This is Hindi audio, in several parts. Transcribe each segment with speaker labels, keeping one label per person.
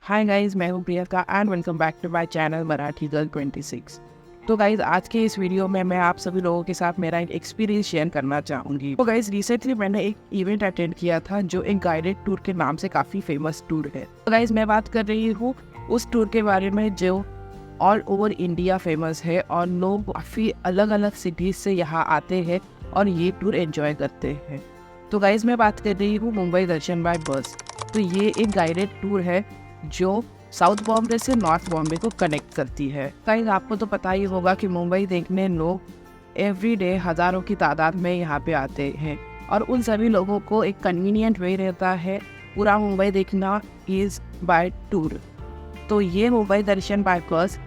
Speaker 1: हाय गाइस, मैं हूँ Priyanka and welcome back to my channel Marathi girl 26। तो गाइस, आज के इस वीडियो में मैं आप सभी लोगों के साथ मेरा एक एक्सपीरियंस शेयर करना चाहूँगी। तो गाइस, रिसेंटली मैंने एक इवेंट अटेंड किया था जो एक गाइडेड टूर के नाम से काफ़ी फेमस टूर है। तो गाइस, मैं बात कर रही हूँ उस टूर के बारे में जो ऑल ओवर इंडिया फेमस है और लोग काफ़ी अलग अलग सिटीज़ से यहाँ आते हैं और ये टूर एंजॉय करते हैं। तो गाइस, मैं बात कर रही हूँ मुंबई दर्शन बाय बस। तो ये एक गाइडेड टूर है जो साउथ बॉम्बे से नॉर्थ बॉम्बे को कनेक्ट करती है। गाइस, आपको तो पता ही होगा कि मुंबई देखने लोग एवरी डे हज़ारों की तादाद में यहाँ पे आते हैं और उन सभी लोगों को एक कन्वीनियंट वे रहता है पूरा मुंबई देखना इज़ बाय टूर। तो ये मुंबई दर्शन बाय बस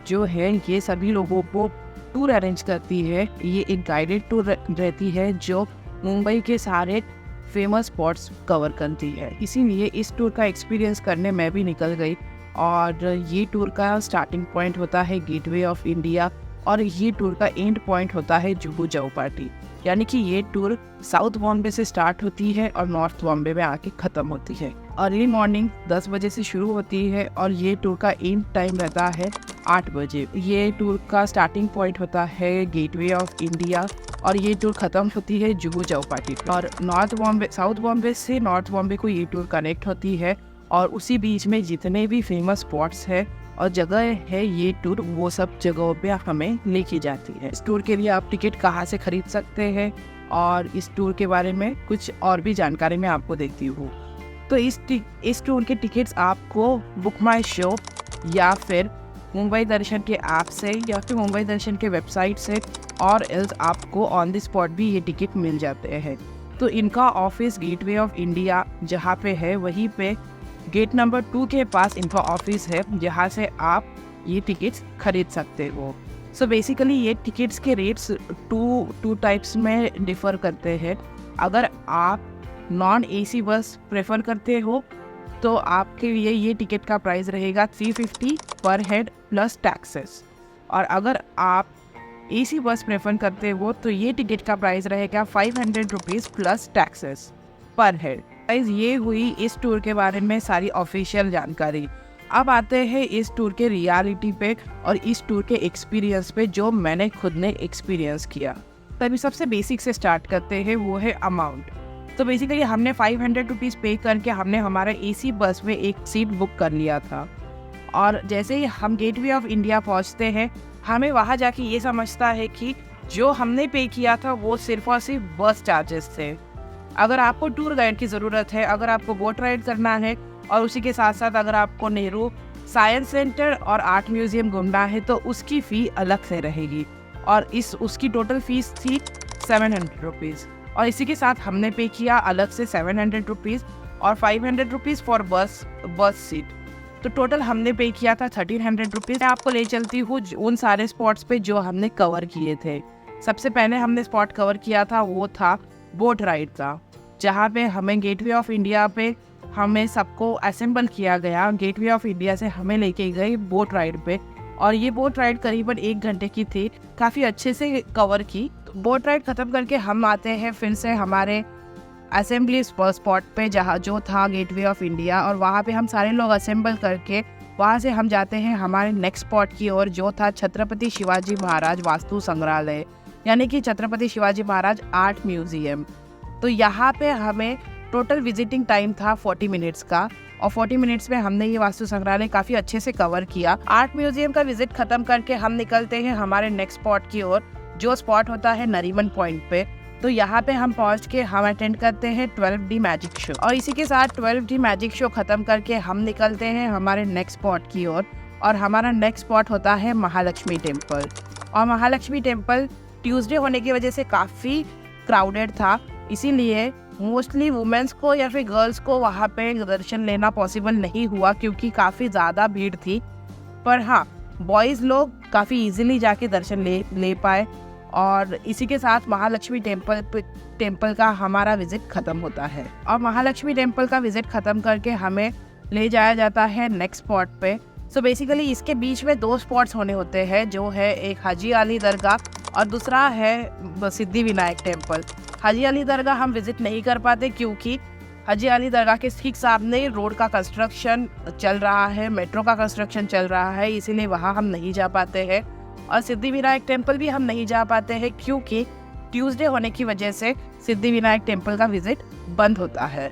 Speaker 1: जो है ये सभी लोगों को टूर अरेंज करती है। ये एक गाइडेड टूर रहती है जो मुंबई के सारे फेमस स्पॉट्स कवर करती है। इसीलिए इस टूर का एक्सपीरियंस करने मैं भी निकल गई और ये टूर का स्टार्टिंग पॉइंट होता है गेटवे ऑफ इंडिया और ये टूर का एंड पॉइंट होता है जुहू चौपाटी। यानी कि ये टूर साउथ बॉम्बे से स्टार्ट होती है और नॉर्थ बॉम्बे में आके ख़त्म होती है। अर्ली मॉर्निंग 10 बजे से शुरू होती है और ये टूर का एंड टाइम रहता है 8 बजे। ये टूर का स्टार्टिंग पॉइंट होता है गेटवे ऑफ इंडिया और ये टूर ख़त्म होती है जुहू चौपाटी पे। और साउथ बॉम्बे से नॉर्थ बॉम्बे को ये टूर कनेक्ट होती है और उसी बीच में जितने भी फेमस स्पॉट्स है और जगह है ये टूर वो सब जगहों पे हमें लेके जाती है। इस टूर के लिए आप टिकट कहाँ से खरीद सकते हैं और इस टूर के बारे में कुछ और भी जानकारी मैं आपको देती हूँ। तो इस टूर के टिकट्स आपको बुक माई शो या फिर मुंबई दर्शन के ऐप से या फिर मुंबई दर्शन के वेबसाइट से और एल्स आपको ऑन द स्पॉट भी ये टिकट मिल जाते हैं। तो इनका ऑफिस गेटवे ऑफ इंडिया जहाँ पे है वहीं पे गेट नंबर 2 के पास इनका ऑफिस है जहाँ से आप ये टिकट्स खरीद सकते हो। सो बेसिकली ये टिकट्स के रेट्स टू टाइप्स में डिफ़र करते हैं। अगर आप नॉन एसी बस प्रेफर करते हो तो आपके लिए ये टिकट का प्राइस रहेगा 350 पर हेड प्लस टैक्सेस। और अगर आप एसी बस प्रेफर करते हो तो ये टिकट का प्राइस रहेगा 500 रुपीज़ प्लस टैक्सेस पर हेड। गाइस, ये हुई इस टूर के बारे में सारी ऑफिशियल जानकारी। अब आते हैं इस टूर के रियलिटी पे और इस टूर के एक्सपीरियंस पे जो मैंने खुद ने एक्सपीरियंस किया। तभी सबसे बेसिक से स्टार्ट करते हैं, वो है अमाउंट। तो बेसिकली हमने 500 रुपीज़ पे करके हमने हमारा एसी बस में एक सीट बुक कर लिया था और जैसे ही हम गेटवे ऑफ इंडिया पहुंचते हैं हमें वहां जाके ये समझता है कि जो हमने पे किया था वो सिर्फ और सिर्फ बस चार्जेस थे। अगर आपको टूर गाइड की ज़रूरत है, अगर आपको बोट राइड करना है और उसी के साथ साथ अगर आपको नेहरू साइंस सेंटर और आर्ट म्यूज़ियम घूमना है तो उसकी फ़ी अलग से रहेगी और उसकी टोटल फीस थी 700 रुपीज़। और इसी के साथ हमने पे किया अलग से 700 रुपीज़ और 500 रुपीज़ फॉर बस सीट। तो टोटल हमने पे किया था 1300 रुपीज़। मैं आपको ले चलती हूँ उन सारे स्पॉट्स पे जो हमने कवर किए थे। सबसे पहले हमने स्पॉट कवर किया था वो था बोट राइड का, जहाँ पे हमें गेटवे ऑफ इंडिया पे हमें सबको असेंबल किया गया। गेटवे ऑफ इंडिया से हमें लेके गई बोट राइड पे और ये बोट राइड करीबन 1 घंटे की थी, काफ़ी अच्छे से कवर की। बोट राइड ख़त्म करके हम आते हैं फिर से हमारे असेंबली स्पॉट पे जहाँ जो था गेटवे ऑफ इंडिया और वहाँ पे हम सारे लोग असेंबल करके वहाँ से हम जाते हैं हमारे नेक्स्ट स्पॉट की ओर जो था छत्रपति शिवाजी महाराज वास्तु संग्रहालय, यानी कि छत्रपति शिवाजी महाराज आर्ट म्यूज़ियम। तो यहाँ पे हमें टोटल विजिटिंग टाइम था 40 मिनट्स का और 40 मिनट्स में हमने ये वास्तु संग्रहालय काफ़ी अच्छे से कवर किया। आर्ट म्यूज़ियम का विजिट ख़त्म करके हम निकलते हैं हमारे नेक्स्ट स्पॉट की ओर जो स्पॉट होता है नरीमन पॉइंट पे। तो यहाँ पे हम पहुँच के हम अटेंड करते हैं 12D मैजिक शो और इसी के साथ 12D मैजिक शो ख़त्म करके हम निकलते हैं हमारे नेक्स्ट स्पॉट की ओर और हमारा नेक्स्ट स्पॉट होता है महालक्ष्मी टेम्पल। और महालक्ष्मी टेम्पल ट्यूसडे होने की वजह से काफ़ी क्राउडेड था, इसीलिए मोस्टली वुमेंस को या फिर गर्ल्स को वहाँ पे दर्शन लेना पॉसिबल नहीं हुआ क्योंकि काफ़ी ज़्यादा भीड़ थी। पर हाँ, बॉयज़ लोग काफ़ी इजीली जाके दर्शन ले पाए और इसी के साथ महालक्ष्मी टेम्पल का हमारा विज़िट ख़त्म होता है। और महालक्ष्मी टेम्पल का विज़िट ख़त्म करके हमें ले जाया जाता है नेक्स्ट स्पॉट पे। सो बेसिकली इसके बीच में 2 स्पॉट्स होने होते हैं, जो है एक हाजी अली दरगाह और दूसरा है सिद्धि विनायक टेम्पल। हाजी अली दरगाह हम विज़िट नहीं कर पाते क्योंकि हाजी अली दरगाह के ठीक सामने रोड का कंस्ट्रक्शन चल रहा है, मेट्रो का कंस्ट्रक्शन चल रहा है, इसीलिए वहाँ हम नहीं जा पाते हैं। और सिद्धिविनायक टेम्पल भी हम नहीं जा पाते हैं क्योंकि ट्यूसडे होने की वजह से सिद्धिविनायक टेम्पल का विजिट बंद होता है।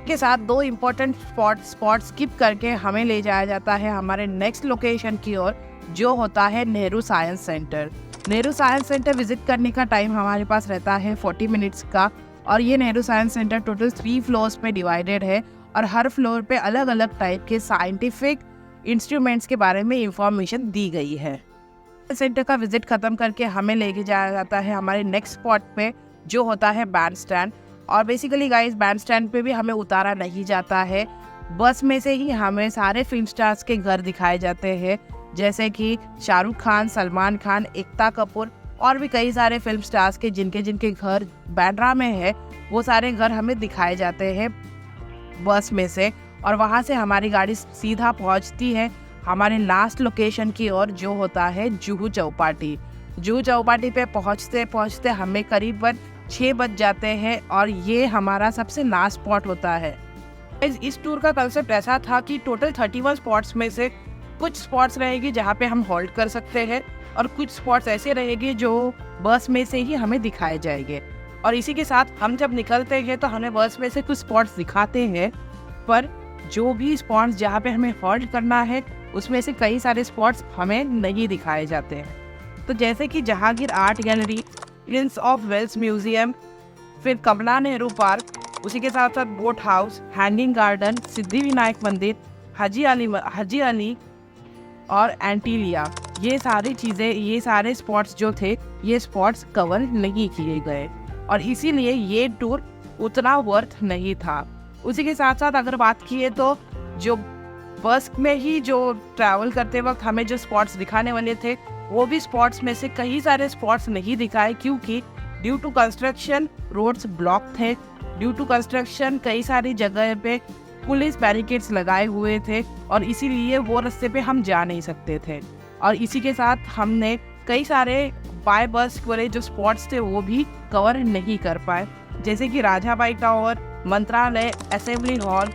Speaker 1: के साथ 2 इम्पोर्टेंट स्पॉट स्किप करके हमें ले जाया जाता है हमारे नेक्स्ट लोकेशन की ओर, जो होता है Nehru science centre. Nehru science centre visit करने का टाइम हमारे पास रहता है 40 मिनट्स का। और ये Nehru science centre total 3 floors पे डिवाइडेड है और हर फ्लोर पे अलग अलग टाइप के साइंटिफिक इंस्ट्रूमेंट्स के बारे में इंफॉर्मेशन दी गई है। सेंटर का विजिट खत्म करके हमें लेके जाया जाता है हमारे नेक्स्ट स्पॉट पे, जो होता है बैंड स्टैंड। और बेसिकली गाइस बैंड स्टैंड पे भी हमें उतारा नहीं जाता है, बस में से ही हमें सारे फिल्म स्टार्स के घर दिखाए जाते हैं, जैसे कि शाहरुख खान, सलमान खान, एकता कपूर और भी कई सारे फिल्म स्टार्स के जिनके घर बांद्रा में है, वो सारे घर हमें दिखाए जाते हैं बस में से। और वहाँ से हमारी गाड़ी सीधा पहुँचती है हमारे लास्ट लोकेशन की ओर, जो होता है जुहू चौपाटी। जुहू चौपाटी पे पहुँचते पहुँचते हमें करीबन 6 बज जाते हैं और ये हमारा सबसे लास्ट स्पॉट होता है। इस टूर का कंसेप्ट ऐसा था कि टोटल 31 स्पॉट्स में से कुछ स्पॉट्स रहेगी जहाँ पे हम होल्ड कर सकते हैं और कुछ स्पॉट्स ऐसे रहेंगे जो बस में से ही हमें दिखाए जाएंगे। और इसी के साथ हम जब निकलते हैं तो हमें बस में से कुछ स्पॉट्स दिखाते हैं, पर जो भी स्पॉट्स जहाँ पे हमें होल्ड करना है उसमें से कई सारे स्पॉट्स हमें नहीं दिखाए जाते हैं। तो जैसे कि Jehangir art gallery, prince of Wales museum, फिर कमला नेहरू पार्क, उसी के साथ साथ boat house, hanging garden, Siddhivinayak मंदिर, हाजी अली और एंटीलिया, ये सारी चीज़ें, ये सारे स्पॉट्स जो थे, ये स्पॉट्स कवर नहीं किए गए और इसीलिए ये टूर उतना वर्थ नहीं था। उसी के साथ साथ अगर बात किए तो जो बस में ही जो ट्रैवल करते वक्त हमें जो स्पॉट्स दिखाने वाले थे, वो भी स्पॉट्स में से कई सारे स्पॉट्स नहीं दिखाए क्योंकि due to construction roads block थे। ड्यू टू कंस्ट्रक्शन कई सारी जगह पे पुलिस बैरिकेड्स लगाए हुए थे और इसीलिए वो रास्ते पे हम जा नहीं सकते थे। और इसी के साथ हमने कई सारे बाय बस वाले जो स्पॉट्स थे वो भी कवर नहीं कर पाए, जैसे कि राजाबाई टावर, मंत्रालय, असेंबली हॉल,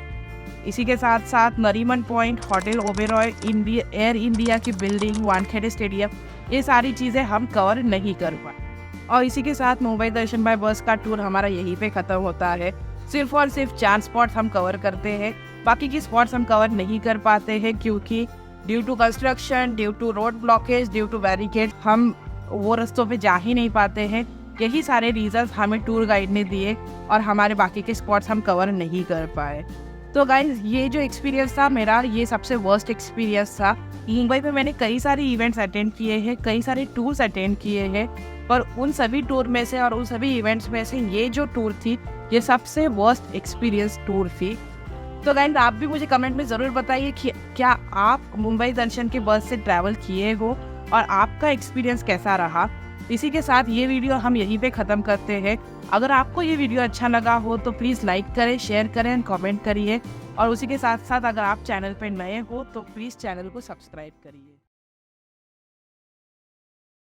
Speaker 1: इसी के साथ साथ Nariman point, hotel Oberoi, air India की बिल्डिंग, वानखेड़े स्टेडियम, ये सारी चीज़ें हम कवर नहीं कर पाए। और इसी के साथ मुंबई दर्शन बाय बस का टूर हमारा यहीं पे ख़त्म होता है। सिर्फ और सिर्फ 4 स्पॉट्स हम कवर करते हैं, बाकी की स्पॉट्स हम कवर नहीं कर पाते हैं क्योंकि due to construction, due to road blockage, due to barricade हम वो रास्तों पे जा ही नहीं पाते हैं। यही सारे रीजंस हमें टूर गाइड ने दिए और हमारे बाकी के स्पॉट्स हम कवर नहीं कर पाए। तो गाइज ये जो एक्सपीरियंस था मेरा, ये सबसे वर्स्ट एक्सपीरियंस था। मुंबई में मैंने कई सारे इवेंट्स अटेंड किए हैं, कई सारे टूर्स अटेंड किए हैं, पर उन सभी टूर में से और उन सभी इवेंट्स में से ये जो टूर थी, ये सबसे वर्स्ट एक्सपीरियंस टूर थी। तो गाइज आप भी मुझे कमेंट में ज़रूर बताइए कि क्या आप मुंबई दर्शन के बस से ट्रैवल किए हो और आपका एक्सपीरियंस कैसा रहा। इसी के साथ ये वीडियो हम यहीं पे ख़त्म करते हैं। अगर आपको ये वीडियो अच्छा लगा हो तो प्लीज़ लाइक करें, शेयर करें एंड कमेंट करिए। और उसी के साथ साथ अगर आप चैनल पे नए हो तो प्लीज़ चैनल को सब्सक्राइब करिए।